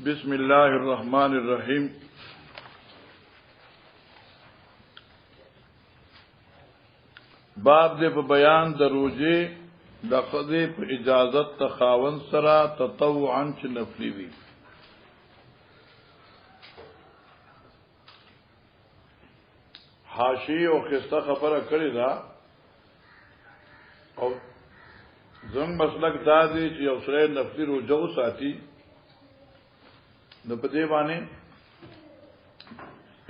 بسم الله الرحمن الرحیم. باب دې په بیان د روزه د قضې په اجازت تخاون سره تطوعا چې نفلی وي. حاشی او خسته خبره کړی دا او زم مسلک دا دی چې یو سره نفلی روزه وساتي نو په دې باندې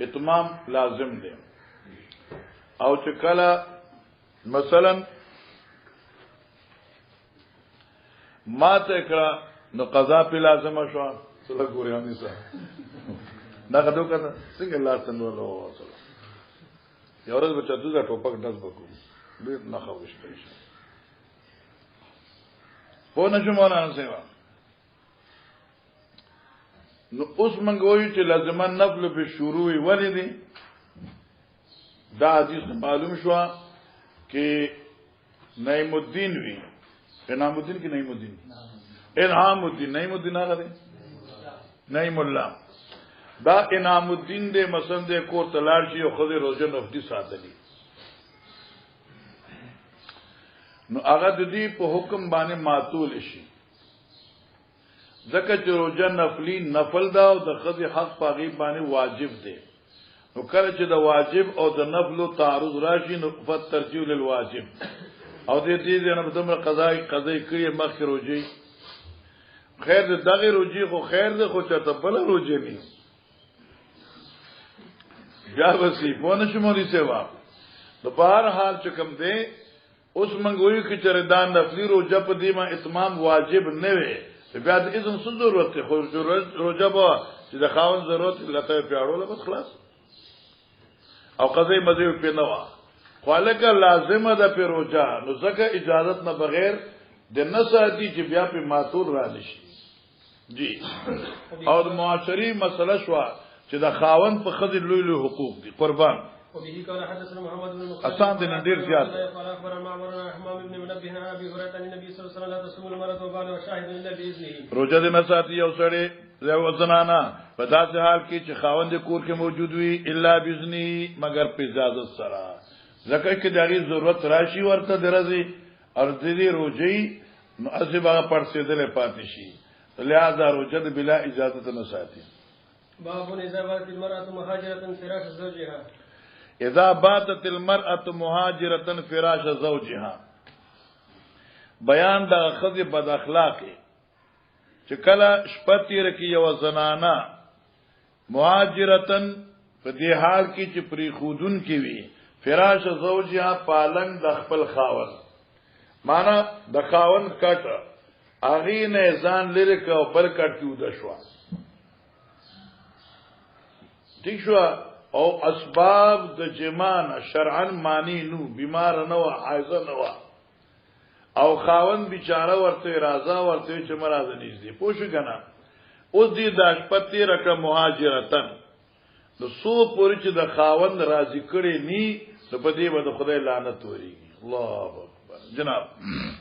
اتمام لازم دی او چې کله مثلا ما ته کړه نو قضا په لازمه شو سره ګورياني سره دا کدو کنه څنګه الله تعالی وسلم یو ورځ بچا دوه ټوپک داس بکو ډیر نه خوښ کړی په نشو مونږه سیوا نو اوس منګوي چې لازمه نفل په شروع ولې دي دا حدیث معلوم شو کہ نعیم الدین وی انعام الدین کی نعیم الدین انعام الدین نعیم الدین آگا دے نعیم اللہ دا انعام الدین دے مسند دے کور تلار شی او خود روزه نفلی ساتلی نو آگا دی په حکم باندې معطول شي ځکه چې روزه نفلی نفل دا او د خود حق پاغي باندې واجب دی نو کله چې د واجب او د نفل تعارض راشي نو فت ترجیح للواجب او دې نه په تمره قضا کړی مخکې روزي خیر د دغه روزي خو خیر ده خو چې ته بل روزي نه بیا وسی په نشموري سیوا د بهر حال چې کوم دی اوس منګوي کې چې ردان نفلی روزه په دې ما اتمام واجب نه وي بیا د اذن څه ضرورت خو روزه به چې د خاون ضرورت لته پیاړو بس خلاص او قضیه مزه په نوا خالقه لازمه ده په روزه نو ځکه اجازت نه بغیر د نساتی چې بیا په ماتور را نشي جی او د معاشري مسله شو چې د خاون په خځې لوی لوی حقوق دي قربان وبه قال حدثنا محمد بن مقاتل اسان دي ډیر زیات قال اخبرنا معمر بن حمام بن منبه عن ابي هريره عن النبي صلى الله عليه وسلم لا تصوم المرأة وبعد وشاهد الا باذنه روزه د نساتی یو سړی زو زنانا په داسې حال کې چې خاوند کور کې موجود وي الا باذنه مگر په اجازه سره ځکه چې دغه ضرورت راشي ورته درځي او دې روزي نو اسبا پرسیدل پاتې شي لہذا روزه بلا اجازه نه ساتي. باب اذا باتت المرأة مهاجرة فراش زوجها اذا باتت المرأة مهاجرة فراش زوجها بیان د خذ بد اخلاقی چې کله شپه تیر کې یو زنانا مهاجرتن په دې حال کې چې پری خودون کې وي فراش زوجها پالنګ د خپل خاون معنا د خاون کټ اغه نه ځان لری کو بل کټ کیو د شو ٹھیک شو او اسباب د جمان شرعا معنی نو بیمار نه و حایض نه و او خاون بیچاره ورته رازا ورته چې مراد نږدې پوښ کنه اوس دې د شپتی رقم مهاجرتن نو سو پوری چې د خاون راضی کړي ني نو په دې باندې خدای لعنت وريږي. الله اکبر جناب.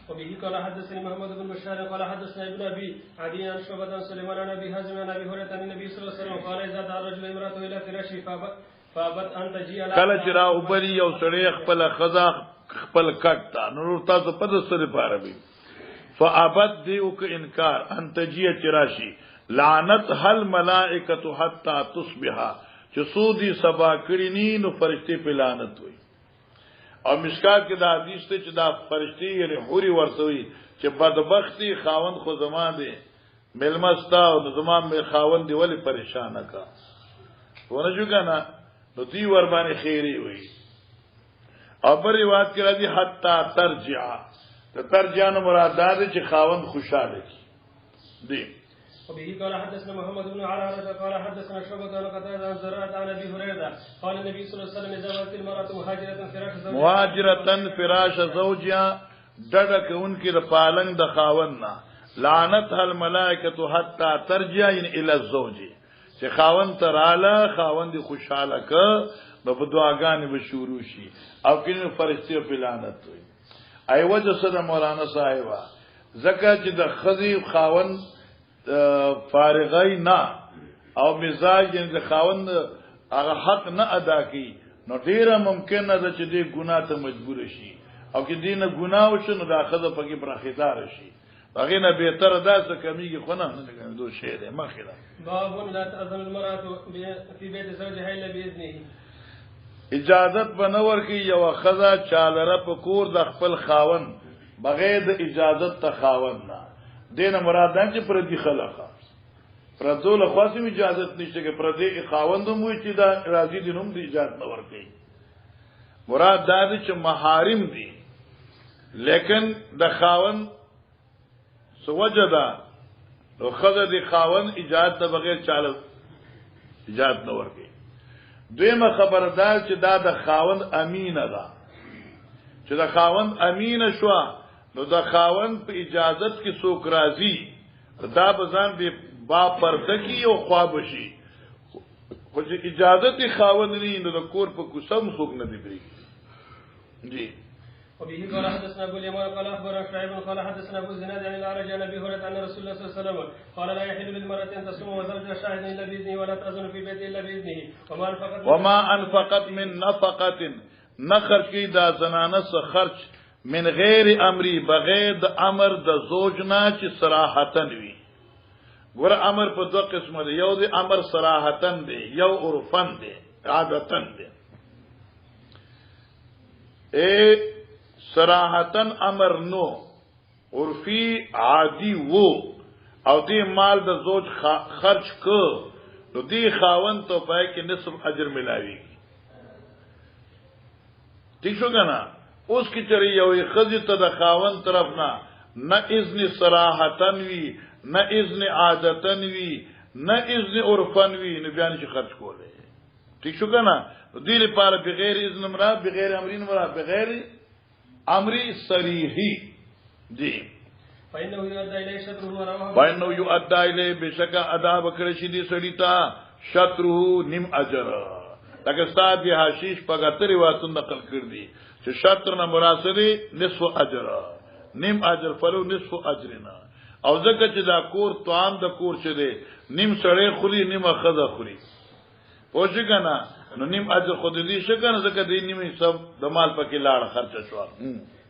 وبه قال حدثني محمد بن بشار قال حدثنا ابن ابي عدي عن شعبة عن سليمان عن ابي حازم عن ابي هريره عن النبي صلى الله عليه وسلم قال اذا دعا الرجل امراته الى فراشه فابت ان تجي على کله چې را وبري یو سړی خپل خزا خپل کټا نور تاسو په دسته لپاره وي فابت دیو ک انکار ان تجي چراشی لعنت هل ملائکه حتا تصبح چې سودی سبا کړي ني نو فرشتي په لعنت وي او مشکات کې دا حدیث ته چې دا فرشتي یعنی حوري ورسوي چې بدبختی خاوند خو زمان دي ملمستا او زمان می خاوند دی ولی پریشان کا ونه جو کنه نو دی ور باندې خیری وي او پر روایت کې راځي حتا ترجع ته ترجع نو مراد ده چې خاوند خوشاله دي. وبه قال حدثنا محمد بن عرارة قال حدثنا شعبة عن قتادة عن زرارة عن ابي هريرة قال النبي صلى الله عليه وسلم اذا باتت المرأة مهاجرة فراش زوجها ډډه کوونکی د پالنګ د خاوند نه لعنتها الملائکه حتا ترجع الى الزوج چې خاوند تراله خاوند خوشاله ک نو په دعاګانې به شروع شي او کله فرشتي په لعنت وي. ای وجه صد مولانا صاحب زکه چې د خزي خاوند فارغی نه او مزاج د خاوند هغه حق نه ادا کی نو ډیره ممکن ده چې دې ګناه ته مجبور شي او کې دینه ګناه وشي نو دا خزه پکې پرخیدار شي هغه نه به تر دا څه کمیږي خو نه دوه شی ده مخیره باب لا تأذن المرأة في بيت زوجها الا باذنه اجازت بنور کی یو خزه چالره په کور د خپل خاوند بغیر د اجازت ته خاوند نه دینه مراد ده چې پر دې خلقه پر ټول خاصه اجازت نشته کې پر دې خاوند مو چې دا راضي دي نوم دې اجازت نور کوي مراد دا دي چې محارم دي لیکن د خاوند سوجدا نو خزه دې خاوند اجازت ته بغیر چاله اجازت نور کوي دویمه خبردار چې دا د خاوند امینه ده چې د خاوند امینه شو نو د خاوند په اجازت کې څوک راضي دا بزان به با پرده کی او خواب شي خو چې اجازت خاوند نه نو د کور په قسم څوک نه دی بری جی وبه قال حدثنا ابو اليمان قال اخبرنا شعيب قال حدثنا ابو الزناد عن الاعرج عن ابي هريره ان رسول الله صلى الله عليه وسلم قال لا يحل للمرأة ان تصوم وزوجها شاهد الا باذنه ولا تأذن في بيته الا باذنه وما انفقت من نفقه نخرج کی دا زنانه څخه خرج من غیر امری بغیر د امر د زوج نه چې صراحتن وي ګور امر په دوه قسمه دی یو د امر صراحتن دی یو عرفن دی عادتن دی صراحتن امر نو عرفی عادی وو او دی مال د زوج خرج کو نو دی خاون ته پای کې نصف اجر ملاوي ٹھیک شو کنه اوس کی چری یو خزی ته د خاون طرف نه اذن صراحتن وی نه اذن عادتن وی نه اذن عرفن وی نه بیان شي خرج کوله ٹھیک شو کنه دی لپاره بغیر اذن مراد بغیر امرین مراد بغیر امری صریحی دی فإنه يؤدى إليه شطره ورواه فإنه يؤدى إليه بشك ادا بکر شدی سړیتا شطره نیم اجر لکه استاد دی حشیش په غتری واسو نقل کړ دی چې شطر نه مراسلی نصف اجر نیم اجر فلو نصف اجرنا او ځکه چې دا کور توام د کور چه دی نیم سړی خوري نیم خزه خوري پوښی کنه نو نیم اجر خود دې شکنه ځکه دې نیم حساب د مال پکې لاړ خرچ شو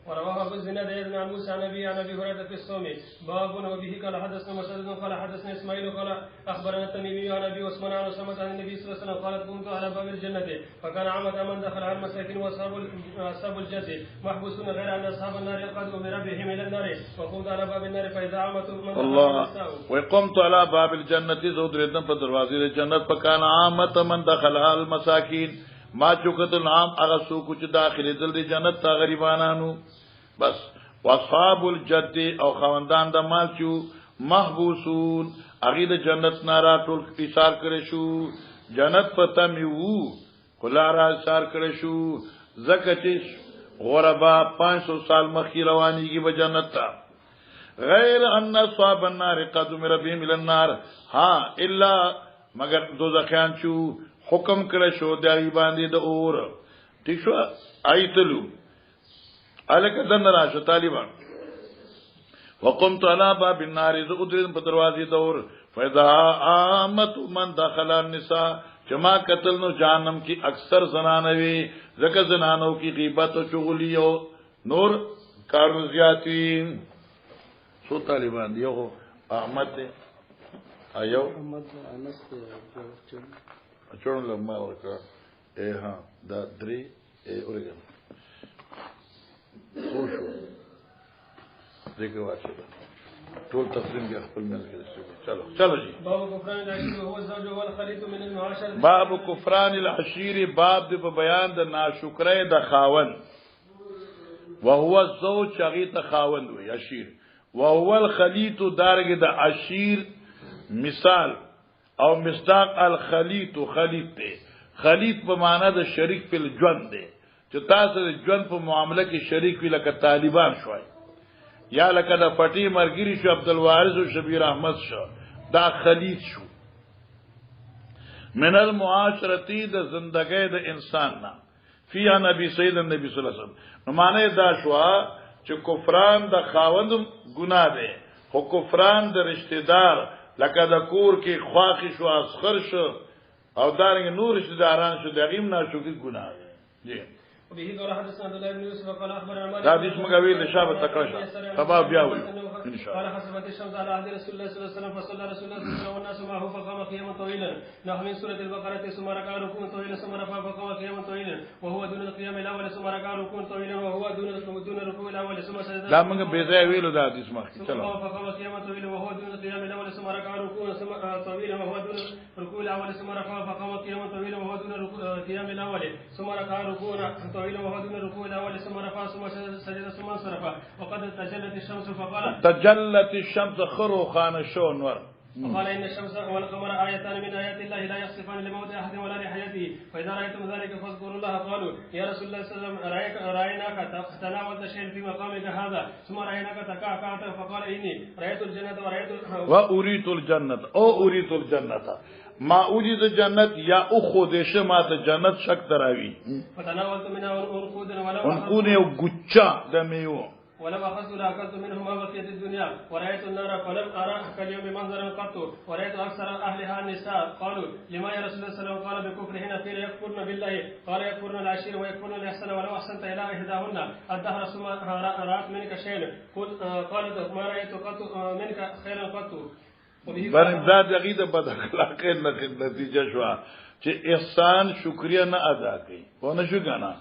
ورواه ابو الزناد عن موسى عن ابي هريره في الصوم باب وبه قال حدثنا مسدد قال حدثنا اسماعيل قال اخبرنا التميمي عن ابي عثمان عن سمعت عن النبي صلى الله عليه وسلم قال كنت على باب الجنه فكان عمد من دخل على المساكين واصحاب الجنه محبوسون غير ان اصحاب النار قد امر بهم الى النار وقمت على باب النار فاذا عمت من الله وقمت على باب الجنه زودردن په دروازې جنت فكان عامت من دخل على المساكين ما چوکتل عام هغه څوک چې داخلي دل دی جنت تا غریبانانو بس واصحاب الجد او خوندان د مال چو محبوسون هغه د جنت نارا ټول ایثار کړي شو جنت پته میو خلارا ایثار کړي شو زکه چې غربا 500 سال مخکې روانيږي به جنت ته غیر ان اصحاب النار قد امر بهم الى النار ها الا مگر دوزخیان چو حکم کړه شو دای باندې د اور ٹھیک شو ایتلو الک دن راشه طالبان وقمت على باب النار ذ ادرن په دروازې دور فاذا امت من دخل النساء جما قتل نو جهنم کی اکثر زنانوي زکه زنانو کی غیبت او چغلی او نور کارو زیاتی سو طالبان دیو احمد ایو احمد انس چون لما ورکا ها دا دري اورګم خوشو ذکر واچه ټول تقسیم بیا خپل منځ کې چلو جی باب کفران العشیر هو الزوج والخليط من المعاشر باب کفران العشیر باب د بیان د ناشکرۍ د خاون وهو الزوج چغی ته خاون وي عشیر وهو الخليط دارګه د عشیر مثال او مصداق الخلیط خلیط ته خلیط په معنا د شریک په ژوند دی چې تاسو د ژوند په معاملې کې شریک وي لکه طالبان شوي یا لکه د پټي مرګري شو عبدالوارث او شبیر احمد شو دا خلیط شو من المعاشرتی د زندګۍ د انسان نه فی نبی سید النبی صلی الله علیه وسلم نو معنی دا شو چې کفران د خاوند ګناه دی خو کفران د رشتہ دار لکه د کور کې خواخي شو اسخر شو او دارنګ نور رشتہداران شو دغیم ناشکری ګناه دی وبه قال حدثنا عبد الله بن يوسف قال اخبرنا مالك دا دې څنګه ویل شابه تکړه سبا بیا وي ان شاء الله قال حسبت الشمس على عهد رسول الله صلى الله عليه وسلم فصلى رسول الله صلى الله عليه وسلم والناس معه فقام قياما طويلا نحو من سوره البقره ثم ركع ركوعا طويلا ثم رفع فقام قياما طويلا وهو دون القيام الاول ثم ركع ركوعا طويلا وهو دون الركوع الاول ثم سجد لا موږ به ځای ویلو دا حدیث مخکې چلو فقام قياما طويلا وهو دون القيام الاول ثم ركع ركوعا طويلا وهو دون الركوع الاول ثم رفع فقام قياما طويلا وهو دون القيام الاول ثم ركع ركوعا طويلا وهو دون الركوع الاول ثم رفع ثم سجد ثم انصرف وقد تجلت الشمس فقال تجلت الشمس خرو خان شو نور وقال ان الشمس والقمر آيتان من آيات الله لا يخسفان لموت احد ولا لحياته فاذا رايتم ذلك فاذكروا الله قالوا يا رسول الله صلى الله عليه وسلم رايناك تناولت شيئا في مقامك هذا ثم رايناك تكعكعت فقال اني رايت الجنه واريت الجنه او اريت الجنه ما اريد الجنه یا اخذش ما ته جنت شک تراوی فتناولت منها انقون یو ګچا د میو ولم أخذت لأكلت منه ما بقيت الدنيا ورأيت النار فلم أرى كاليوم منظرا قط ورأيت أكثر أهلها النساء قالوا لما يا رسول الله صلى الله عليه وسلم قال بكفرهن قيل يكفرن بالله قال يكفرن العشير ويكفرن الإحسان ولو أحسنت إلى إحداهن الدهر ثم رأت منك شيئا قالت ما رأيت قط منك خيرا قط دا دغه د بد اخلاقۍ نتیجه شو چې احسان شکریا نه ادا کوي ونه شو کنه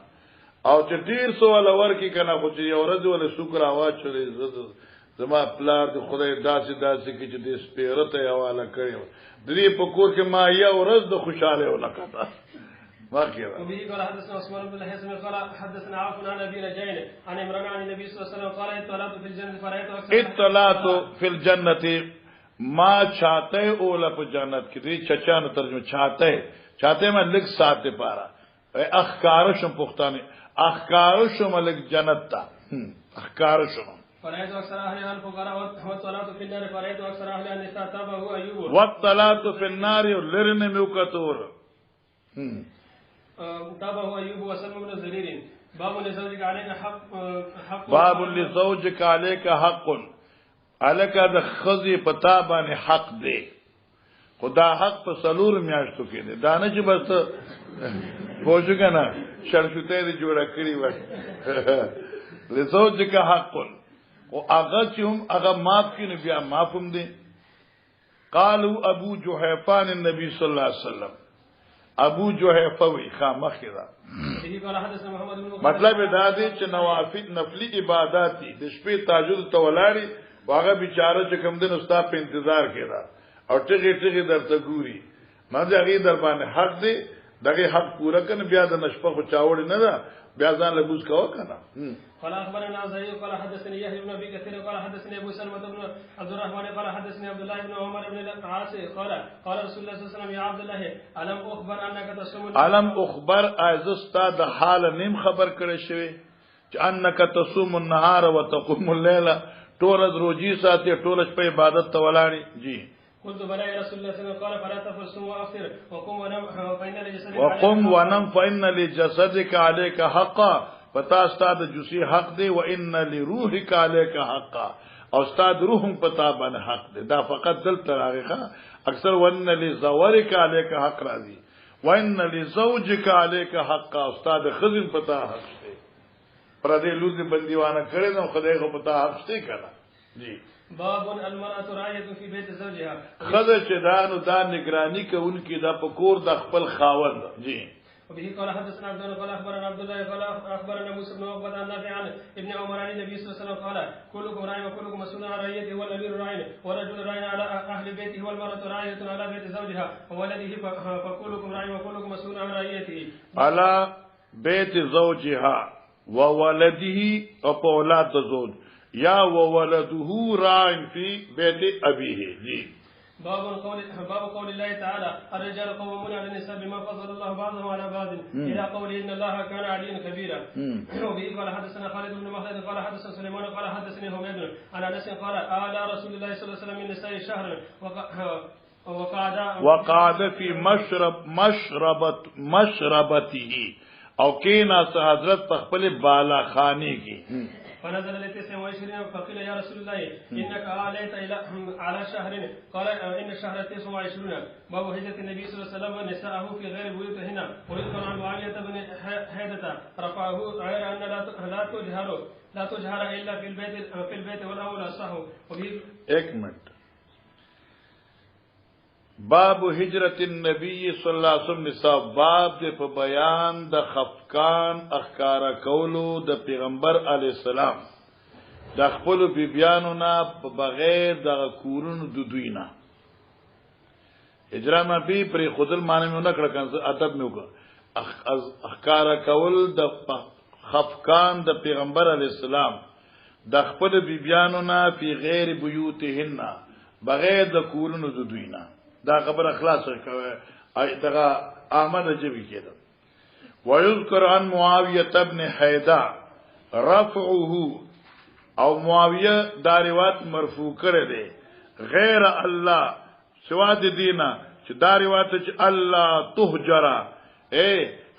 او چې ډیر سوال ورکی کنه خو چې یو ورځ ول شکر आवाज چلې زما پلار د خدای داسې کې چې د سپیرته حواله کړو درې په کور کې ما یو ورځ د خوشاله ولکتا واقعا وبه قال حدثنا عثمان بن الحسن قال حدثنا عفوا عن ابي رجاء عن عمران عن النبي صلى الله عليه وسلم قال اطلعت في الجنه فرأيت اطلعت في الجنه ما چاہتے اولا په جنت کې دې چچانو ترجمه چاہتے میں لګ ساته پارا اخکار شم پختانه اخکار شم لګ جنت تا اخکار شم فرأيت أكثر أهلها الفقراء والطلات في النار فرأيت أكثر أهلها النساء تابه أيوب والطلات في النار لرن موكتور تابه أيوب وسلم بن زرير باب لزوجك عليك حق باب لزوجك عليك حق الکه د خزي پتا باندې حق دی خدا حق په سلور میاشتو کې دی دانه چې بس پوجو کنه شرشته دی جوړه کړی و لزوجک حق او هغه چې هم هغه معاف کینې بیا معافم دی قالوا ابو جحيفان النبي صلى الله عليه وسلم ابو جحيفه وی خامخه دا مطلب دا دی چې نوافل نفلی عبادت دي د شپې تهجد تولاړي واغه بیچاره چې کوم دین استاد په انتظار کړه او ټیږي درته ګوري ما ځای در باندې حق دی دغه حق پورا کنه بیا د نشپه خو چاوړ نه ده بیا ځان له بوز کاوه کنه قال اخبرنا زهير قال حدثني يحيى بن ابي كثير قال حدثني ابو سلمة بن عبد الرحمن قال حدثني عبد الله بن عمر بن العاص قال رسول الله صلى الله عليه وسلم يا عبد الله الم اخبر انك تصوم الم اخبر از استاد حال نیم خبر کړی شوی چې انك تصوم النهار وتقوم الليل ټول روزي ساتي ټول شپه عبادت ته ولاړی جی قلت بلى يا رسول الله صلى الله عليه وسلم قال فلا تفصم وافطر وقم ونم فإن لجسدك عليك حقا پتا استاد جوسی حق دی و ان لروحك عليك حقا او استاد روحم پتا باندې حق دی دا فقط دل تراغه اکثر وان لزورك عليك حق راضي وان لزوجك عليك حقا استاد خزم پتا حق دی پر دې لوز بندیوانه کړي نو خدای کو پتا حق دی کړه جی باب المرأة راية في بيت زوجها خزه چې دانو دا نگرانی کوونکی دا پکور د خپل خاوند جی وبه قال حدثنا عبد الله قال اخبرنا عبد الله قال اخبرنا موسى بن عقبة عن نافع عن ابن عمر عن النبي صلى الله عليه وسلم قال كلكم راع وكلكم مسؤول عن رعيته والامير راع والرجل راع على اهل بيته والمرأة راعية على بيت زوجها وولده فكلكم راع وكلكم مسؤول عن رعيته على بيت زوجها وولده او اولاد زوج یا وولده راع في بيت ابيه جی باب قول الله تعالى الرجال قوامون على النساء بما فضل الله بعضهم على بعض الى قوله ان الله كان عليا كبيرا وبه قال حدثنا خالد بن مخلد قال حدثنا سليمان قال حدثني حميد عن انس قال آل رسول الله صلى الله عليه وسلم من نساء شهر وقعد في مشربته او کینا حضرت خپل بالا خانی کی فنزل ل29 فقيل يا رسول الله انك اعليت على شهر قال ان الشهر 29. باب هجرة النبي صلى الله عليه وسلم نساءه في غير بيوتهن. ويذكر عن معاوية بن حيدة رفعه غير ان لا تجهر الا في البيت والاول اصح. ایک منٹ. باب هجرت النبی صلی الله علیه وسلم نساء باب د په بیان د خفقان اخکارا کولو د پیغمبر علی السلام د خپل بیبیانو نه په بغیر د کورونو د دوینا اجرام بی پر خودل معنی نه کړه کنه ادب نه وکړه اخکارا کول د خفقان د پیغمبر علی السلام د خپل بیبیانو نه په غیر بیوتهن بغیر د کورونو د دوینا دا خبر اخلاص کوي دغه احمد جبی کېده. ويذكر عن معاويه ابن حيدة رفعه او معاویه دا روایت مرفوع کړی دی غیر الله سوا د دینه چې دا روایت چې الله تهجرا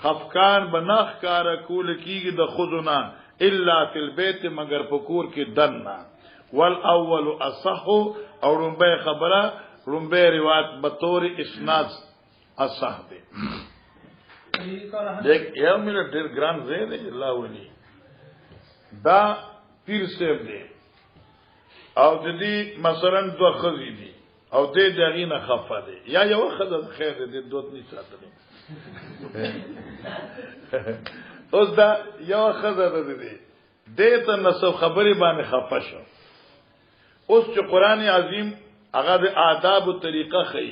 خفقان بنخ کار کول کیږي د خودنا الا فی البيت مگر پکور کې دنه والاول اصح او رنبه خبره رنبه روایت بطور اسناد اصح دی. دیکھ یو میرا ډیر ګران زه دی الله ولي دا پیر صاحب دی او د دې مثلا دوه خزي دي او دې دغې نه خفه دي یا یو خزه خیر دې دوت نه ساتل اوس دا یو خزه ده دې ته نسو خبري باندې خفه شو. اوس چې قران عظیم هغه د آداب او طریقه خي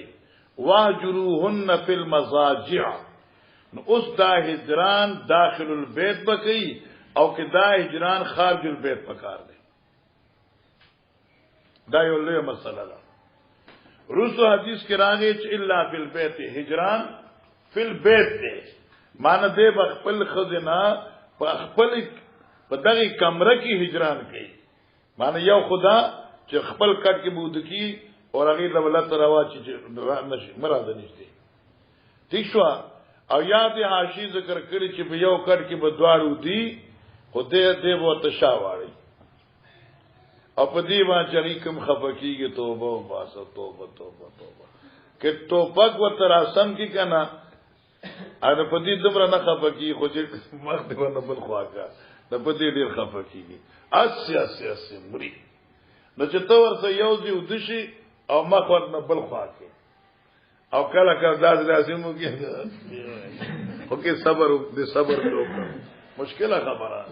واجروهن فی المضاجع نو اوس دا هجران داخل البيت بکی او کې دا هجران خارج البيت پکار دی. دا یو لوی مسله ده. رسو حدیث کې راغی چې الا فی البيت هجران فی البيت دی معنی دی بخپل خزنا په خپل په دغه کمره کې هجران کوي معنی یو خدا چې خپل کټ کې بود کی او هغه د ولادت روا چې نشي مراد نشته ٹھیک شو. او یاد حاشی ذکر کړی چې په یو کټ کې بدوارو دی خدای دې وو تشاوړي او په دې باندې کوم خفقیږي توبه او باسه توبه کې توپک و تراسم کی کنه ا په دې دمر نه خفقی خو چې مخ دې ونه بل خواګه د په دې ډیر خفقیږي اسی مري نو چې تو ورته یو دی ودشي او مخ ورنه بل خواګه او کله کله داس لازمو کې اوکې صبر وکړه مشکله خبره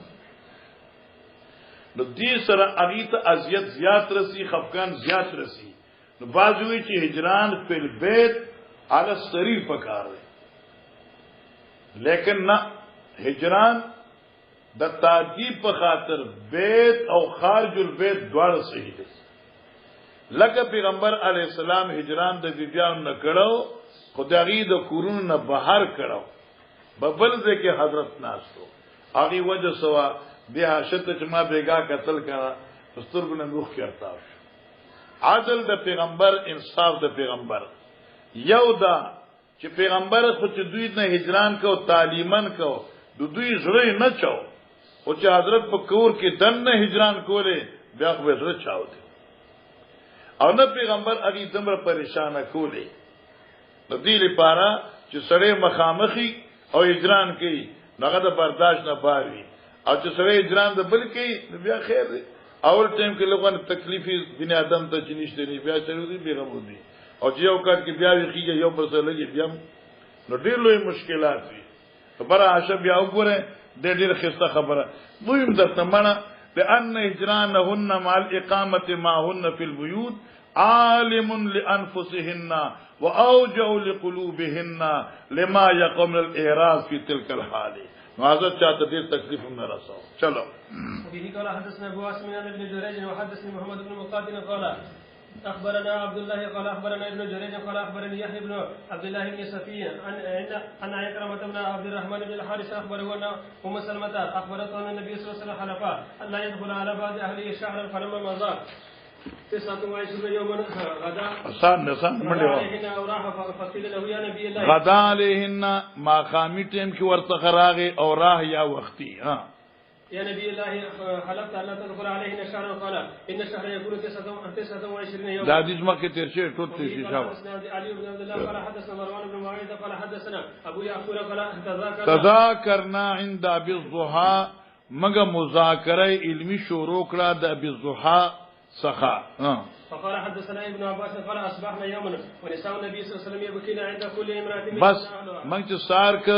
نو دې سره اغیت اذیت زیات رسی خفقان زیات رسی نو بازوی چې هجران فی البيت علی السریر پکار دی لیکن نہ ہجران د تعجیب په خاطر بیت او خارج البيت دواړه صحیح دي. لکه پیغمبر علی السلام هجران د بیبیانو نه کړو خدای د کورونو نه بهر کړو ببل ځکه حضرت ناشتو هغه وجه سوا بیا شت چې ما بیگا قتل کړه دستورګو نه روح کړتا عادل د پیغمبر انصاف د پیغمبر یو دا چې پیغمبر خو چې دوی نه هجران کو تعلیمن کو دوی زړه نه چاو او چې حضرت په کور کې دن نه هجران کوله بیا خو زړه چاو دي او نه پیغمبر اغي دمر پریشان کوله د دې لپاره چې سړی مخامخي او هجران کوي هغه د برداشت نه پاري او چې سړی هجران د بل کوي بیا خیر دی اول ټیم کې لغون تکلیفي بنی آدم ته چنيشته نه بیا چلو دي بیغمو دي او چې یو کار کې بیا ویخیږي یو پر سره لګي بیا نو ډېر لوی مشکلات دي. خبره عاشق بیا وګوره ډېر خسته خبره مهم درته معنی بان هجرانهن مع الاقامه معهن في البيوت عالم لانفسهن واوجع لقلوبهن لما يقوم الاعراض في تلك الحال. معذرت چاہتے دیر تکلیف میں رساؤ چلو. به قال حدثنا ابو عاصم عن ابن جريج وحدثني محمد بن مقاتل قال اخبرنا عبد الله قال اخبرنا ابن جريج قال اخبرني يحيى بن عبد الله بن صفي ان عكرمة بن عبد الرحمن بن الحارث اخبره ان ام سلمة اخبرته ان النبي صلى الله عليه وسلم حلف ان لا يدخل على بعض اهله شهرا فلما مضى 29 يوما غدا نسان غدا علیهن ما خامی ټیم کې ورته راغی او راه یا وختي ها يا نبي الله حلفت ألا تدخل عليهن شهرا قال إن الشهر يكون 29 يوما. دا حدیث مکه تیر شوی ټول تیر شوی. علي بن عبد الله قال حدثنا مروان بن معاوية قال حدثنا أبو يعقوب قال تذاکرنا عند ابي الضحى مګه مذاکره علمی شروع کړه د ابي الضحى څخه. فقال حدثنا ابن عباس قال اصبحنا يوما ونساء النبي صلى الله عليه وسلم يبكين عند كل امراه. بس موږ چې سار ک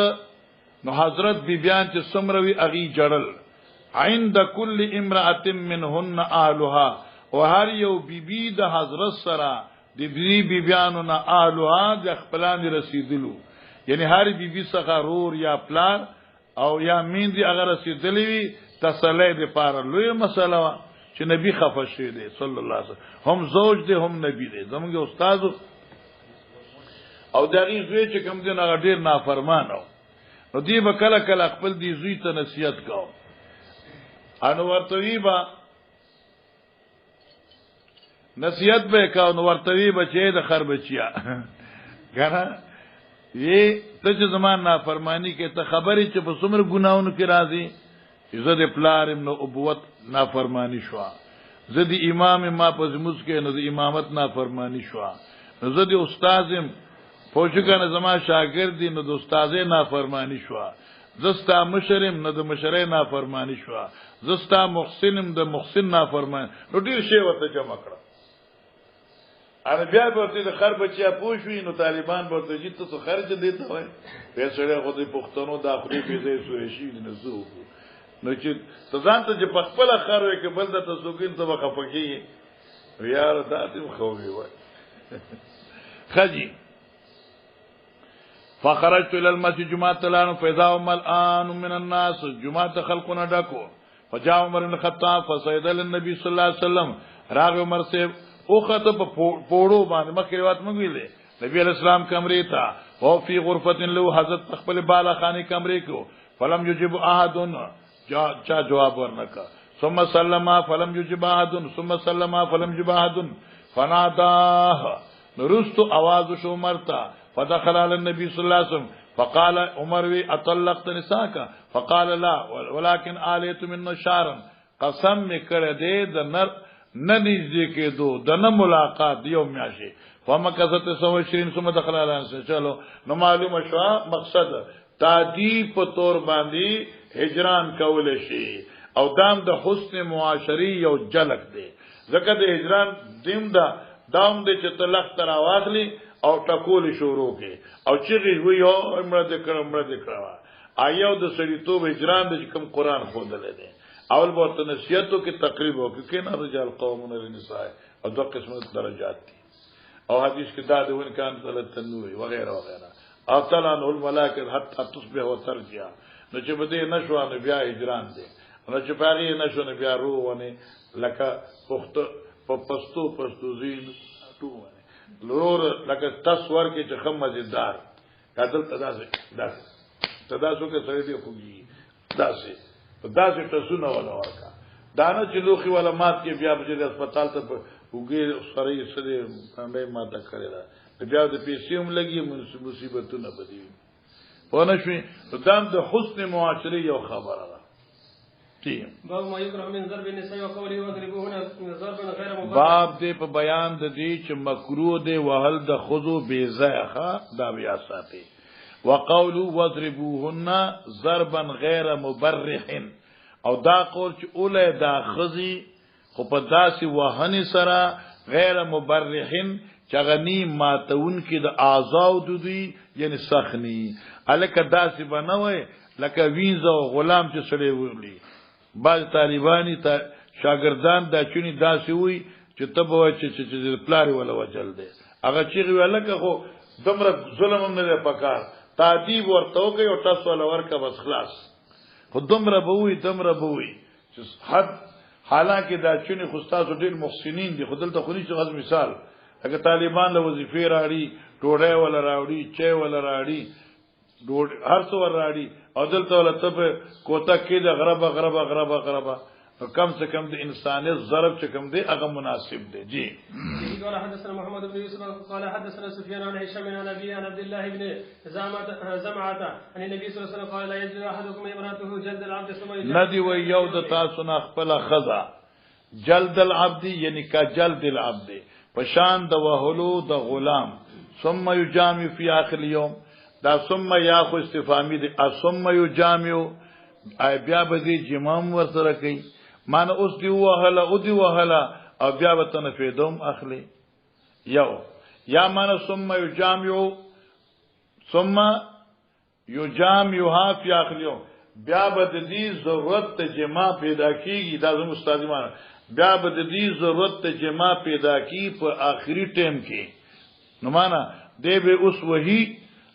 نو حضرت بیبیان چې سمروي اغي جړل عند كل امراه منهن اهلها او هر یو بیبی د حضرت سره د بیبیانو نه اهلها د خپلان رسیدلو، یعنی هر بیبی څخه رور یا پلان او یا میندي اگر رسیدلی وي تسلی د پاره لوی مسله چې نبی خفه شوی دی صلی الله علیه وسلم، هم زوج دی هم نبی دی زموږ استاد او دغه زوی چې کوم دین هغه ډیر نافرمان نو دی به کله کله خپل دی زوی ته نصیحت کاو انو ورتوی با نصیحت به کاو نو ورتوی بچی د خر بچیا کنه یی ته چې زمان نافرمانی کې ته خبرې چې په څومره ګناونو کې راځي زه د پلارم نو ابوت نافرمانی شو، زه د امام ما په زموس کې نو د امامت نافرمانی شو، زه د استادم فوجګنه زما شاګرد نو د استادې نافرمانی شو، زستا مشرم نو د مشرې نافرمانی شو، زستا محسنم د محسن نافرمان نو ډیر شی ورته جمع کړه. ان بیا به د خر بچیا پوښوي نو طالبان به ته چې ته خرج دیته وای په سره خو د پښتنو د اخري په ځای سوې شي نه زو نو چې ځان ته چې په خپل خر وي کې بل د تسوکین ته وقفکی یار داتم خوږي وای خجی فخرجت الى المسجد جمعه لان فاذا ملآن من الناس جمعه خلقنا ډکو فجاء عمر بن الخطاب فسيد النبي صلى الله عليه وسلم راغ عمر سے او خطب پوڑو باندې مکه روایت موږ ویلې نبی علیہ السلام کمرې ته او فی غرفه له حضرت خپل بالا خانه کمرې کو فلم یجب احد چا جواب ورنکا ثم سلم فلم یجب احد ثم سلم فلم یجب احد فناداه نرست आवाज شو مرتا فدخل على النبي صلى الله عليه وسلم فقال عمر وی اطلقت نساك فقال لا ولكن آلیت من شارا قسم میکړه دې د نر ننځ کې دو د نه ملاقات یو میاشي فمکثت 120 ثم دخل على الناس چلو نو معلومه شو مقصد تعدیب په تور باندې هجران کول شي او دام د حسن معاشري یو جلک دی ځکه د هجران دیم دا دام د چې طلاق تر واخلي او ټکول شروع کې او چې وی یو امر د کړه آیو د سړیتوب هجران د کوم قران خودل دی اول ورته نصیحتو کې تقریبا کې نه رجال قومون النساء او دو قسمه درجات دي او حدیث کې دا د ون کان تلتنوي وغیرہ وغیرہ او تعالی الملائکه حتی تصبح وترجع نو چې بده نشو ان بیا هجران دي نو چې پاري نشو نه بیا روونه لکه پخت په پستو زین ټو لور لکه تصور کې چې خم مزیدار کادل تداسو کې سره دی خوږي داسې تاسو ولا ورکا دانه چې لوخي ولا مات کې بیا په هسپتال ته وګي سره یې سره باندې ماته کړی دا بیا د پیسې هم لګي مصیبتونه بدی ونه شوي دام د حسن معاشري یو خبره ده باب ما يكره من ضرب النساء وقوله وضربوهن ضربا غير مبرح. باب دې په بیان د دې چې مکروه دی وهل د خذو بی زایخه دا بیا ساتي وقولوا وضربوهن ضربا غیر مبرح او دا قول چې اوله دا خزي خو په داسې وهن سره غیر مبرح چغنی ماتون کې د اعضاء دوی یعنی سخنی الکه داسې بنوي لکه وینځو غلام چې سړی وړي بعض طالبانی ته شاګردان دا چونی داسې وي چې تبو چې پلاری ولا وجل دی هغه چې ولکه خو دمر ظلم هم نه پکار تعذيب ورته کوي او تاسو ول ورکه بس خلاص خو دمر بوي چې حد حالانکه دا چونی خو تاسو ډیر محسنین دي خدل ته خوري چې غو مثال اگر طالبان له وظیفې راړي ټوډه ولا راوړي چي ولا راړي ډوډ هر څو راړي او دلته ولا ته کوتا کې د غربه کم سے کم د انسانیت ضرب چې کم دی هغه مناسب دی. جی قال حدثنا محمد بن يوسف قال حدثنا سفيان عن هشام عن ابي عن عبد الله بن زمعه عن النبي صلى الله عليه وسلم قال لا يجد احدكم امراته جلد العبد ثم يجلد ندی و یو د تاسو نه خپل خزا جلد العبد یعنی کا جلد العبد پشان د وهلو د غلام ثم يجامع في اخر اليوم دا ثم یا خو استفهامی دی ثم يجامع ای بیا به دی جمام ور سره کوي مان اوس دی وهله او دی وهله او بیا به تنفیدوم اخلي یو یا مان ثم یجامعها فی اخر اليوم بیا به د دې ضرورت ته جما پیدا کیږي دا زموږ استاد مان بیا به د دې ضرورت ته جما پیدا کی په آخري ټیم کې نو معنا دی به اوس وਹੀ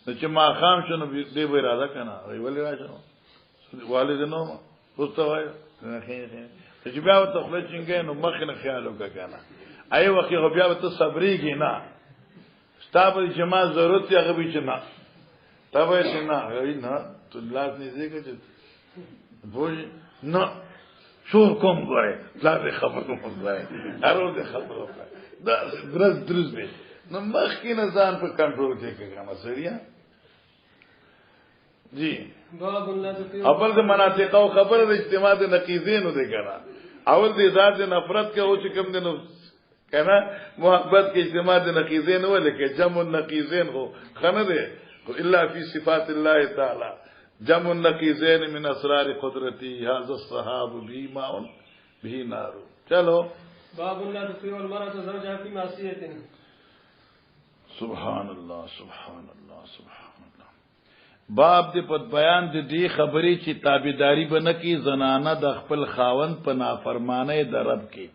چې ما خام شنو دی به اراده کنه ویولې راځو والد نو اوس ته وایو چې بیا ته خپل څنګه نو مخ نه خیال وکړه ای وخت بیا ته صبرېږي نه ستاسو جما ضرورت یې غوي چې نه تبه چې نه تو لاس نه دی چې بوج نه شور کوم غواړي لا خبر کوم غواړي هرو دې خبر وکړه دا درز به نو مخکې نه ځان په کنټرول کې کوي سړیا جی اول د مناطق او خبره د اجتماع د نقیزینو دی کنه اول د ذات نفرت کې او چې کوم دنو کنه محبت کې اجتماع د نقیزین ولکه جمع النقیزین هو خنه دی الا فی صفات الله تعالی جمع النقیزین من اسرار قدرتی هذا الصحاب به ماء به نار. چلو باب لا تطيع المرأة زوجها في معصية. سبحان الله سبحان الله سبحان الله. باب دې په بیان د دې خبرې چې تابعداري بنه کی زنانه د خپل خاوند په نافرمانی د رب کې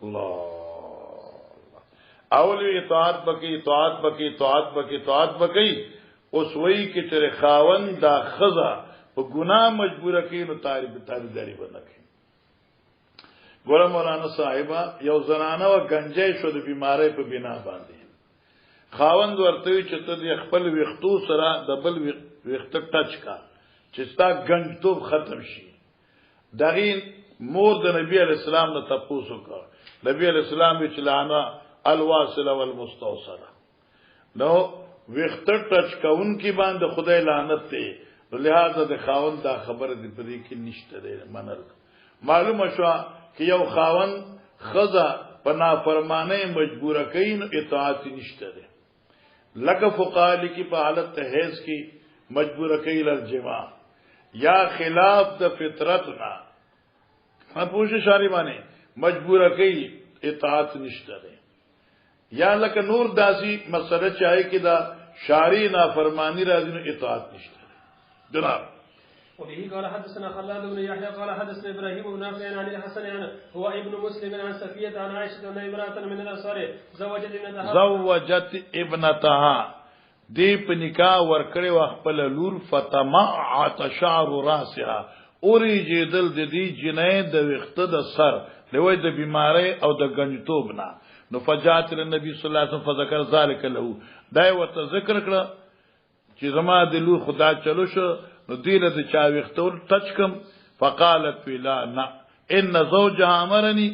الله اول اطاعت بکی اوس وی کې چې خاوند دا خزا په ګناه مجبور کړي نو تابعداري بنه کی. ګور مولانا صاحبہ یو زنانه و گنجې شو د بیماری په بنا باندې خاوند ورته چې ته د خپل وختو سره د بل وخت ټچ کا چې ستا گنجتوب ختم شي. دغه مور د نبی علی السلام نه تاسو کا نبی علی السلام چې لعنه الواصله والمستوصله نو وخت ټچ کاون کی باندې خدای لعنت ته لہذا د خاوند دا خبره دی په دې کې نشته دی منل. معلومه شو چې یو خاوند خزا په نافرمانی مجبور کین اطاعت نشته دی لکه فقال کی په حالت حیض کی مجبور کیل الجماع یا خلاف د فطرت نه ما پوښتنه شاری باندې مجبور کی اطاعت نشته دی یا لکه نور داسی مسله چاہے کی دا شاری نافرمانی راځي نو اطاعت نشته دی. جناب وبه قال حدثنا خلاد بن يحيى قال حدثنا ابراهيم بن نافع عن الحسن هو ابن مسلم عن صفيه عن عائشه ان امراه من الانصار زوجت ابنتها دی په نکاح ورکړې و خپل لور فتمعت شعر راسها اوري جدل د دې جنې د وخت د سر دوی د بیماری او د گنجتوب نه نو فجات النبي صلی الله علیه وسلم فذكر ذلك له دای وته ذکر کړه چې زما د لور خدا چلو شو نو دیله د چا وختول ټچ کم فقالت لا نا ان زوجها امرني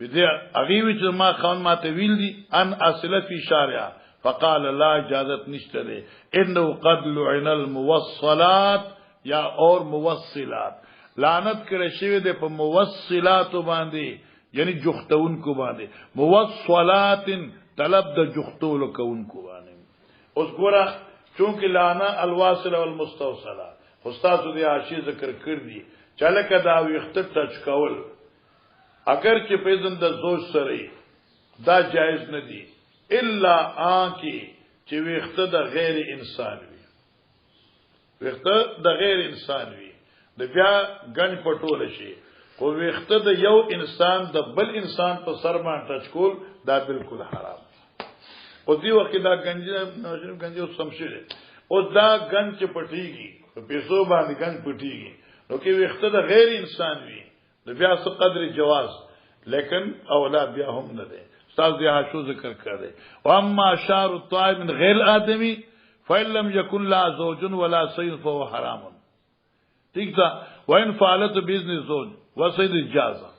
بده اغيوي چې ما خان ماته ویل دي ان اصله فی شارع فقال لا اجازت نشته ده انه قد لعن الموصلات یا اور موصلات لعنت کړي شوی ده په موصلات باندې یعنی جختون کو باندې موصلات طلب د جختول کون کو باندې. اوس ګوره چونکه لعنه الواصله والمستوصله استاد دې عاشی ذکر کړ دي چاله کدا وخت ټچ کول اگر چې پیژند د زوج سره دا جایز نه دي الا ان چې وخت د غیر انسان وي وخت د غیر انسان وي د بیا ګن پټول شي خو وخت د یو انسان د بل انسان په سر باندې ټچ کول دا بالکل حرام. او دی وخت دا گنج او سمشره او دا گنج پټیږي په پیسو باندې گنج پټیږي نو کې وخت د غیر انسان وي د بیا څه قدر جواز لیکن اولاد بیا هم نه ده. استاد دې عاشو ذکر کړی او اما شعر الطائب من غیر آدمی فإن لم يكن لا زوج ولا سيد فهو حرام. ٹھیک ده وان فعلت باذن الزوج وسید اجازه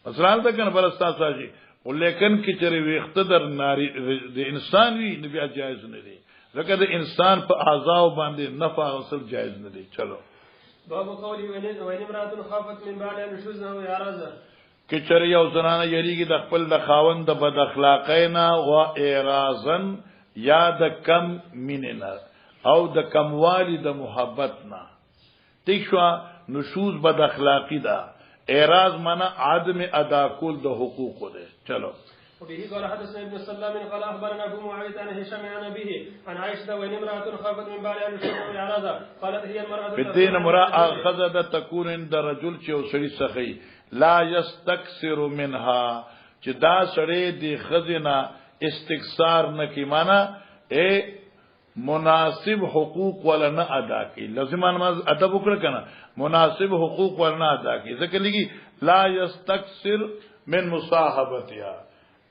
مثلا دا کنه بل استاد ساجي ولیکن کی چره ویخت در ناری د انسان وی نبی جایز نه دی لکه د انسان په اعضاء باندې نفع حاصل جایز نه دی. چلو باب قولی وین امراتن خافت من بعد ان شذ او اعراض کی چره یو زنانه یریږي د خپل د خاوند د بد اخلاقینا و اعراضن یا د کم میننا او د کموالی د محبتنا ٹھیک شو نشوز بد اخلاقی دا اعراض معنی عدم ادا کول د حقوق ده. چلو وبه قال حدثنا ابن السلام قال اخبرنا ابو معاويه عن هشام عن ابيه عن عائشه وان امراه خافت من بعد ان تشرب اعراضا قالت هي المراه بدين امراه اخذت تكون عند رجل چې وسړي سخی لا يستكثر منها چې دا سړی دی خزنه استکثار نکی معنا اے مناسب حقوق ولا نه ادا کی لازمان ما ادب وکړه کنه مناسب حقوق ولا نه ادا کی ځکه لګي لا یستکثر من مصاحبتها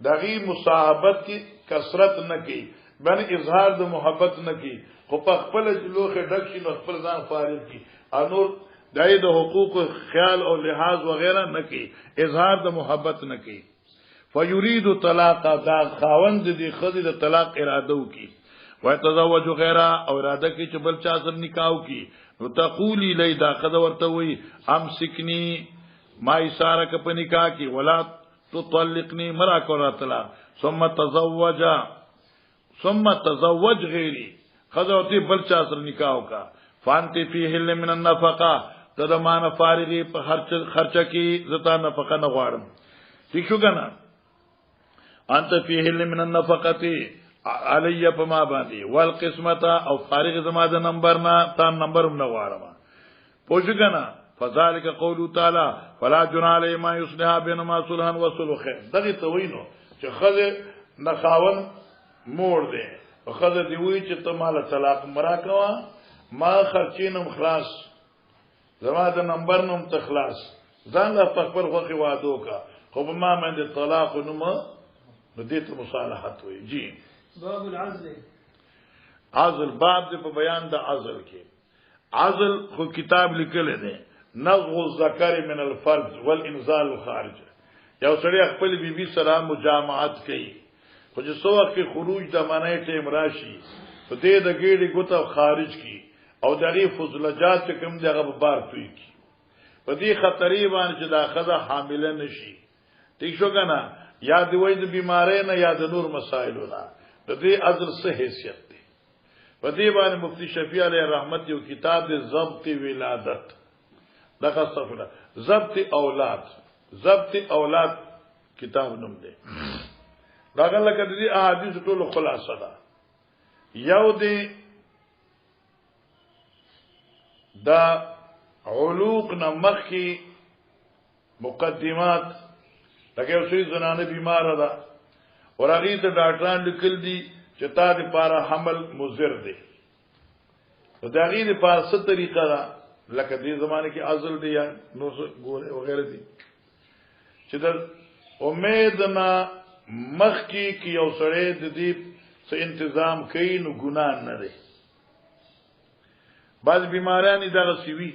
دغه مصاحبت کی کثرت نه کی بن اظهار د محبت نه کی خو په خپل لوخه ډک شي نو خپل ځان فارغ کی انور دای د حقوق خیال او لحاظ وغیرہ نه کی اظهار د محبت نه کی فیرید طلاق دا خاوند دی خذ د طلاق اراده وکي ويتزوج غیره او اراده کی چې بل چا سره نکاح کی نو تقولی لیدا خذ ورته وی امسکنی ما اشاره ک په نکاح کی ولا تطلقني مرا کورا طلاق ثم تزوج غیری خذ ورته بل چا سره نکاح کا فانت فی حل من النفقه تدمان فارغی په خرچه کی زتا نفقه نه غواړم ٹھیک شو کنه انت فی حل من النفقه علی پما باندې والقسمه او فارغ زما د نمبر نه تا نمبر هم نه غواړم پوښ کنه فذلك قوله تعالی فلا جناح علی ما یصلح بینما صلحا وصلح دغه توینو چې خزه نخاون مور دی خزه دی وی چې ته مال طلاق مرا کوا ما خرچینم خلاص زما د نمبر نوم تخلاص ځان لا خپل خوخي وادو کا خو ما باندې طلاق نوم ندیت مصالحت وی جی باب العزل عزل باب دې په بیان د عزل کې عزل خو کتاب لیکل دی نغض الذکر من الفرج والانزال الخارج یو سړی خپل بیبي سره مجامعت کوي خو چې څو وخت خروج د معنی ټیم راشي په دې د ګېډي ګوت خارج کی او دغه فضلجات کوم دغه بار توي کی په دې خطرې باندې چې دا خزه حامله نشي ٹھیک شو کنه یا د وې د بیماری نه یا د نور مسائلو نه د دې عزل څه حیثیت دی په دې باندې مفتی شفیع علیه رحمت یو کتاب د ضبط ولادت دغه صفحه ضبط اولاد کتاب نوم دی داغه لکه د دې احادیث ټولو خلاصه ده یو دی دا علوق نمخ کی مقدمات لکه یو څو زنانه بیمار ده ورغی ته ډاکټران لیکل دي چې تا د پاره حمل مضر دی دا غیر په څه طریقه ده لکه دې زمانه کې عزل دی یا نو ګوره وغیرہ دي چې د امید نه مخ کی یو سړی د دې څه تنظیم کوي نو ګناه نه دی بعض بیماریان دغه سیوی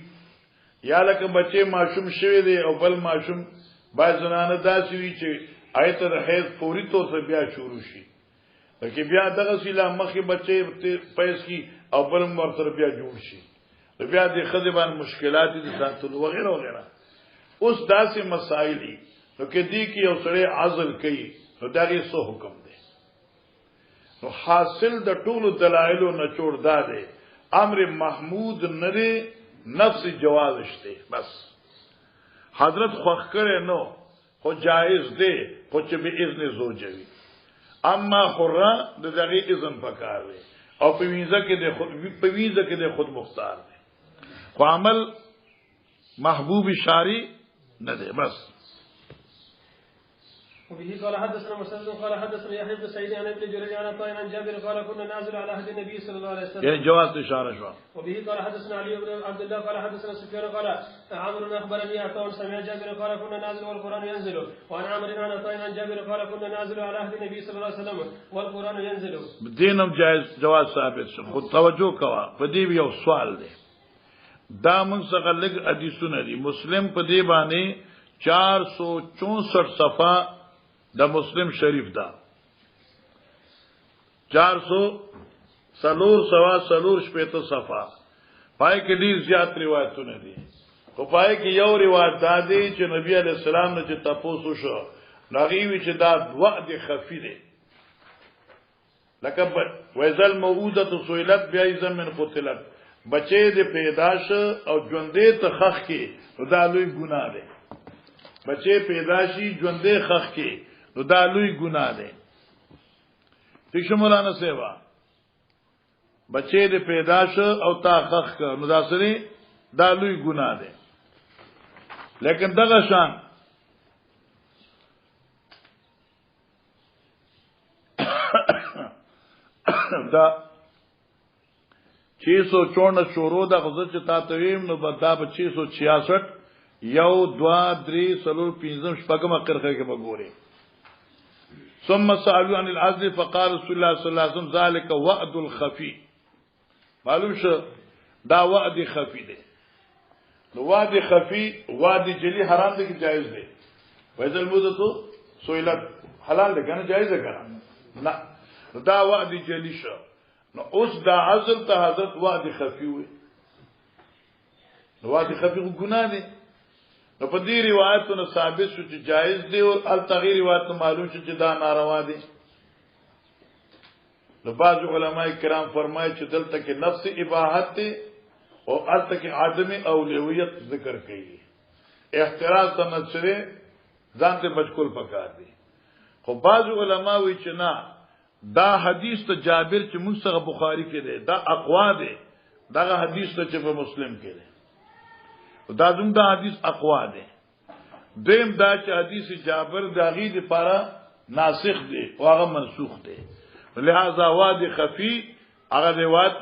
یا لکه بچي معصوم شوی دی او بل معصوم بعض زنانه داسې وی چې آیت د حیض فوري طور پر بیا شروع شي لکه بیا دغه سیلا مخې بچي پیس کی او بل مرتر بیا جوړ شي بیا د خدمت مشکلات دي ساتلو وغیرہ وغیرہ اوس داسې مسائل دي نو کې دي کې یو سړی عزل کوي نو دغه څه حکم دی نو حاصل د ټولو دلایلو نه چور داده امر محمود نری نفس جواز شته بس حضرت خوخ کړي نو خو جائز دی خو چې به اذن زوجوي اما حره د دغه اذن پکار دی او په ویزه کې د خود مختار دی خو عمل محبوب شاری نه دی بس وبه قال حدثنا مسدد قال حدثنا يحيى بن سعيد عن ابن جريج عن طائر عن جابر قال كنا نازل على عهد النبي صلى الله عليه وسلم يعني جواز اشاره شو وبه قال حدثنا علي بن عبد الله قال حدثنا سفيان قال عمرو اخبرني عطاء سمع جابر قال كنا نازل والقران ينزل وعن عمرو عن طائر عن جابر قال كنا نازل على عهد النبي صلى الله عليه وسلم والقران ينزل دینم جواز ثابت شو خود توجه کوا په دې یو سوال دی دا موږ څنګه لګ حدیثونه دي مسلم په دې باندې 464 صفحه د مسلم شریف دا 400 شپېته صفحه پای کې ډیر زیات روایتونه دي خو پای کې یو روایت دا دی چې نبی علی السلام نه چې تاسو شو نغي وی چې دا وعده خفي دی لکه وایزل موعوده سویلت بیا ایزم من قتلت بچې د پیداش او ژوندې ته خخ کې دا لوی ګناه دی بچې پیداشي ژوندې خخ کې دا لوی ګناه دی څه مولانا سیوا بچې د پیداش او تا خخ کا نو دا سری دا لوی ګناه دی لیکن دغه شان دا 654 شروع د غزه چې تا تویم نو بدا په 666 یو 2 3 4 5 شپږم اخرخه کې وګوري ثم سالوا عن العزل فقال رسول الله صلی الله علیه وسلم ذلك وعد الخفي معلوم شو دا وعد خفي دی نو وعد خفي وعد جلی حرام دی کی جائز دی وایذل مدته سویلت حلال دی کنه جائز دی کنه نه دا وعد جلی شو نو اوس دا عزل ته حضرت وعد خفي وي نو وعد خفي ګناه دی نو په دې روایتونو ثابت شو چې جائز دی او التغیر روایت معلوم شو چې دا ناروا دی نو بعض علماء کرام فرمایي چې دلته کې نفس اباحت دی او الته کې عدم اولیت ذکر کوي احتراز تنصره ځان ته بچکول پکار دی خو بعض علماء وی چې نه دا حدیث ته جابر چې موږ سره بخاری کې دی دا اقوا دی دا حدیث ته چې په مسلم کې دی دا زموږ دا حدیث اقوا دی دیم دا چې حدیث جابر داغي لپاره ناسخ دی او هغه منسوخ دی لہذا واد خفی هغه روایت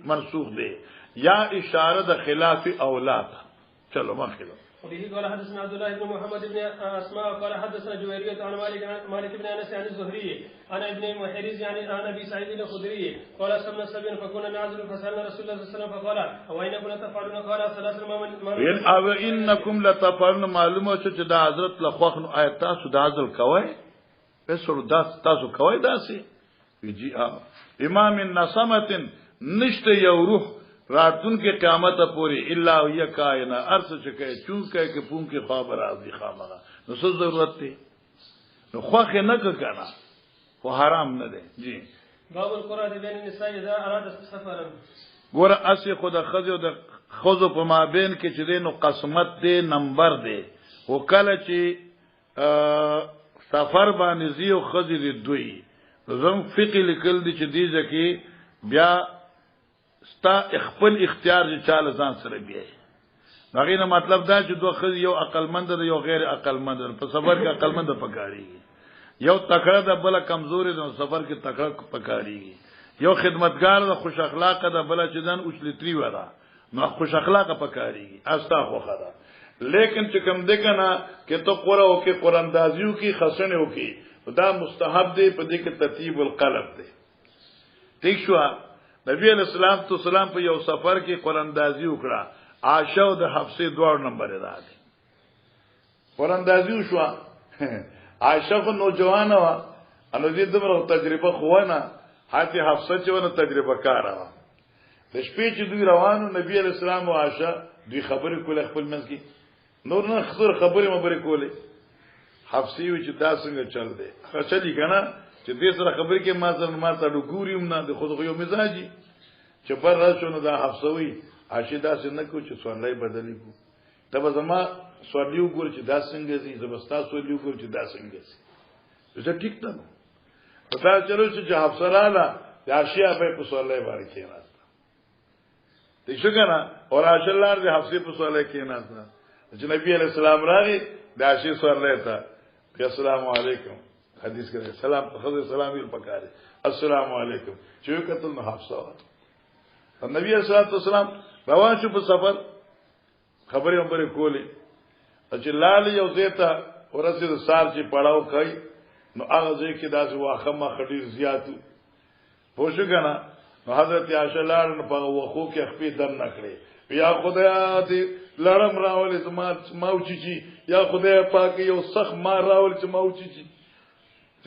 منسوخ دی یا اشاره د خلاف اولاد چلو مخکې وبه قال حدثنا عبد الله بن محمد بن اسماء قال حدثنا جويرية عن مالك بن انس عن الزهري عن ابن محرز يعني عن ابي سعيد الخدري قال سمنا السبيل فكنا نعزل فسالنا رسول الله صلى الله عليه وسلم فقال وانكم لتفعلون قال ثلاثه او انكم لتفعلون معلومه چې دا حضرت لخوخ نو آیت تاسو د عزل کوي پسړو تاسو کوي داسي ویجی امام النسمه نشته یو روح راتون کې قیامت پوری الا وهي کائنه ارس چکه چون کې کې پون کې خبر راځي خامغه نو څه ضرورت دی نو خوخه نه کړه خو حرام نه دی جی باب القرآن بین النساء اذا اراد السفر ګور اسی خود خزو د خزو په مابین کې چې نو قسمت دی نمبر دی وکاله چې سفر باندې زیو خزې دی دوی زم فقہ لیکل دي چې دی ځکه بیا ستا خپل اختیار چې چاله ځان سره بیاي هغه نه مطلب دا چې دوه خزي یو عقلمند دی یو غیر عقلمند په سفر کې عقلمند پکاري یو تکړه د بل کمزوري د سفر کې تکړه پکاري یو خدمتګار د خوش اخلاق د بل چې ځان اوچلتري وره نو خوش اخلاق پکاري استا خو خدا لیکن چې کوم دکنه کې تو قرآن او کې قرآن دازیو کې خسنه او کې دا مستحب دی په دې کې ترتیب القلب دی ٹھیک شو نبی علیہ السلام په یو سفر کې قراندازي وکړه عائشہ او د حفصه دوه نمبر راځي قراندازي شو عائشہ خو نوجوانه و انو دې دغه تجربه خوونه حتی حفصه چې ونه تجربه کار و د شپې چې دوی روانو نبی علیہ السلام او عائشہ دوی خبرې کول خپل منځ کې نور نه خبرې مبرې کولې حفصه وی چې دا څنګه چل دی خچلی کنه چې دې سره خبرې کې ما ته ډوګوریم نه د خود یو مزاجي چې پر راشونه دا حفصوي عاشدا څنګه کو چې سوالای بدلی کو تب زما سوالیو ګور چې دا څنګه زی زبستا سوالیو ګور چې دا څنګه زی زه ټیک ته پتا چلو چې حفصه رااله د عاشیا په سوالای باندې کې راځه ته څنګه اور عاشلار د حفصه په سوالای کې نه چې نبی علیہ السلام راغی د عاشیا سوالای ته السلام علیکم حدیث کرے سلام خضر سلام یې پکاره السلام علیکم چې کتل نه حفصه نبی صلی الله علیه وسلم روان شو په سفر خبرې کولې چې لال یو زیته ورسېد سار چې پړاو کوي نو هغه ځای کې داسې واخه ما خډیر زیاتو پوښ کنه نو حضرت عائشہ لاړ په وخو کې خپې دم نکړي یا خدای دې لړم راولې ما اوچی یا خدای پاک یو سخت مار راول چې ما اوچی چې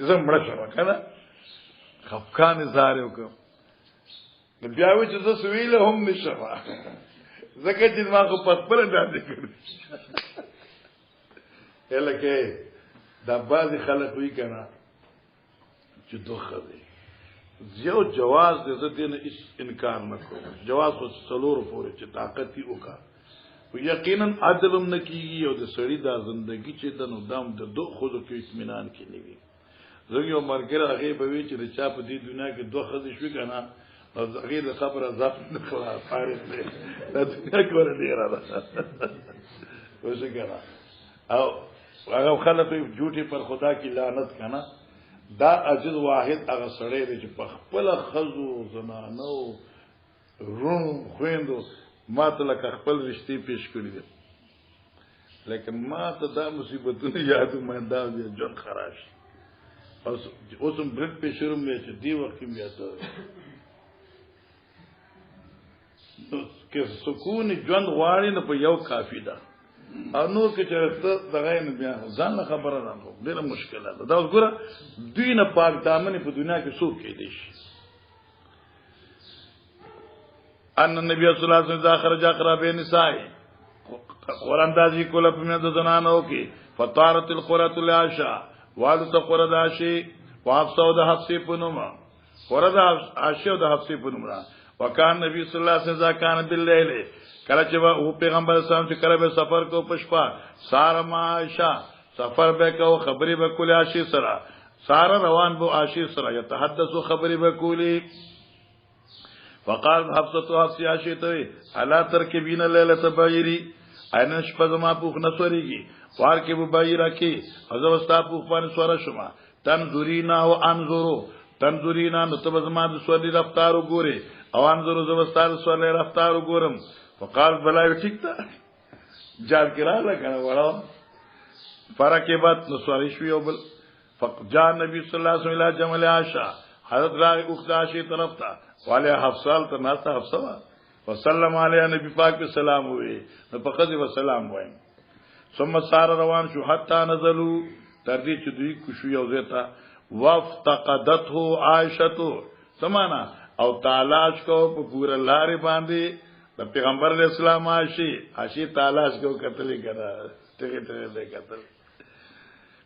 زه مړ شم کنه خفقان زار وکم بیا و چې زه سویل هم نشم زکه چې ما خو په خپل باندې کړی الکه دا بعض خلک وی کنه چې دوخه دی یو جواز دې زه دې نه انکار نه کوم جواز خو څلور پورې چې طاقت یې وکړه یقینا عدل نه کیږي او د سړی دا ژوندۍ چې د نو دام د دوه خود کې اطمینان کې نیوي زه یو مرګره هغه به وی چې چا په دې دنیا کې دوه خزې شو کنه او هغه د خبره ځاف نه خلاص فارغ دی دا دنیا کې ور دی را ده وښه کنه او هغه خلک جوټي پر خدا کی لعنت کنه دا عجز واحد هغه سړی دی چې په خپل خزو زنانو روم خويندو ما ته لکه خپل رښتې پیش کړی دي لیکن ما ته دا مصیبتونه یادو مې دا جون خراش اوسم برټ په شروع مې چې دی وخت کې بیا ته کې سکون ژوند غواړي نه په یو کافی ده او نور کې چې دغه نه بیا ځان خبره نه کوم ډیره مشکله ده دا وګوره دوی نه پاک دامن په دنیا کې څوک کې دي ان النبي صلی الله علیه وسلم خرج اقرا بین نساء قران دازي کوله په مې د زنانو کې فطارت القرۃ العشاء والد قرۃ عاشی وافسو د حفصی پنوما قرۃ عاشی او د حفصی پنوما وکان نبی صلی الله علیه وسلم کان باللیل کله چې او پیغمبر اسلام چې کله به سفر کو پشپا سار ما عائشہ سفر به کو خبري به کول عاشی سره سار روان بو عاشی سره يتحدث خبري به کولی وقال حفصه حفصه عاشی ته الا ترکبین ليله بایری عین شپه ما پوخ نسوریږي وار کې به بایرا کې ازوستا پوخ باندې سوره شما تنظرینا او انظرو تنظرینا نو ته زما د سوري رفتار وګوره او انظرو زوستا د سوري رفتار وګورم فقال بلا ٹھیک تھا جان کرا لگا وڑا فرقبت نسواری شوی او بل فجاء نبی صلی الله علیه وسلم جمل عائشہ حضرت راغ اختاشی طرف تھا والے حفصال تناسا حفصہ وسلم علیہ نبی پاک پہ سلام ہوئے فقط و سلام ہوئے ثم سار روان شو حتا نزلوا تردی چې دوی کوشو یو زیتا وافتقدته عائشہ سمانا او تالاش کو په پورا لارې باندې د پیغمبر اسلام عاشی تالاش کو قتل کرا ته قتل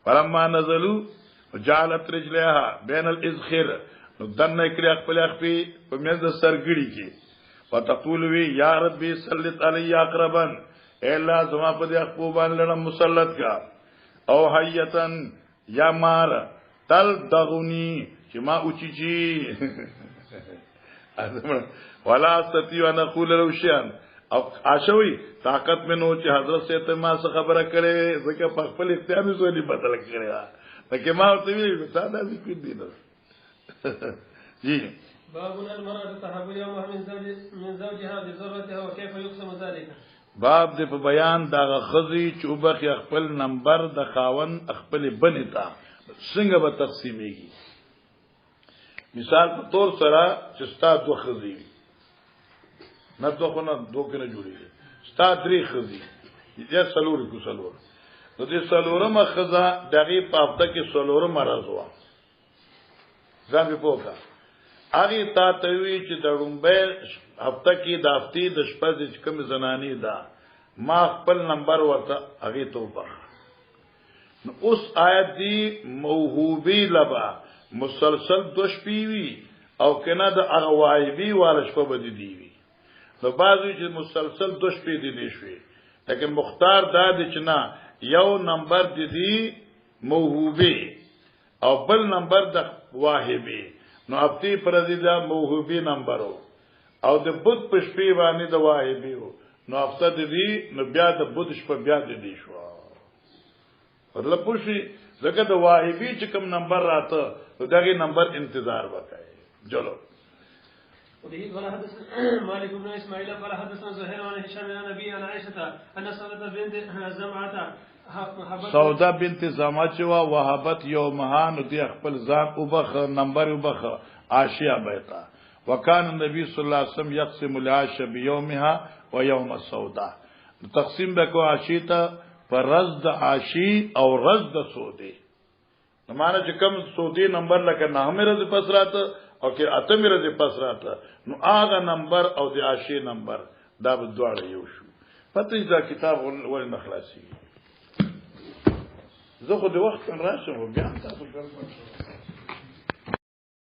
فلما نزلوا وجعلت رجلها بين الاذخر نو دنه کړي خپل خپل په مېز د سرګړي کې وتقول وی یا ربي صلت علی اقربا اے الله زما په دې خپل باندې لړم مسلط کا او حیتن یا مار تل دغونی چې ما اوچی ولا استطيع ان اقول له شيئا او عاشوي طاقت میں نو چې حضرت سے ته ما څه خبره کړي ځکه په خپل اختیار یې سولې بدل کړی لکه ما ته وی ساده ذکر دي نو جی باب المرأة تحب يومها من زوجها بذرتها وكيف يقسم ذلك باب دې په بیان دا خزي چوبخ خپل نمبر د خاون خپل بنتا څنګه به تقسیمېږي مثال په تور سره چې ستا دوه خزي نه دوه نه دوه کنه جوړیږي ستا درې خزي یا سلور کو سلور نو دې سلورم خزا دغه په هفته کې سلورم مرز و ځان په پوکا هغه تا ته وی چې د رومبه هفته کې د هفتې د شپې د کوم زنانی ده ما خپل نمبر ورته هغه توبه نو اوس آیت دی موهوبی لبا مسلسل دوش پیوی او کنه د اغوایبی والش په بدی دی وی نو بعضی چې مسلسل دوش پی دی شوی لیکن مختار دا د چنا یو نمبر دی موهوبی او بل نمبر د واهبی نو افتی پر دا موهوبی نمبرو او د بوت پشپی باندې د واهبی نو افته دی نو بیا د بوت شپ بیا دی شو مطلب پوښي زکه د واهبی چې کوم نمبر راته دغه نمبر انتظار وکړي چلو وبه قال حدثنا مالك بن اسماعيل قال حدثنا زهير عن هشام عن ابي عن عائشه ان سوده بنت زمعه سوده بنت زمعه وهبت يومها نو دي خپل ځان وبخ نمبر وبخ عاشیه بیتا وکان النبي صلی الله علیه وسلم يقسم العاش بيومها ويوم السوداء تقسیم بکو عاشی ته پر رز د عاشی او رز د سودی نمانه چې کم سودی نمبر لکه نهمه رز پس راته او کې اتمه رز پس راته نو هغه نمبر او د عاشی نمبر دا به دواړه یو شو پته دا کتاب ول نخلاصي زه خو د وخت راشم بیا تاسو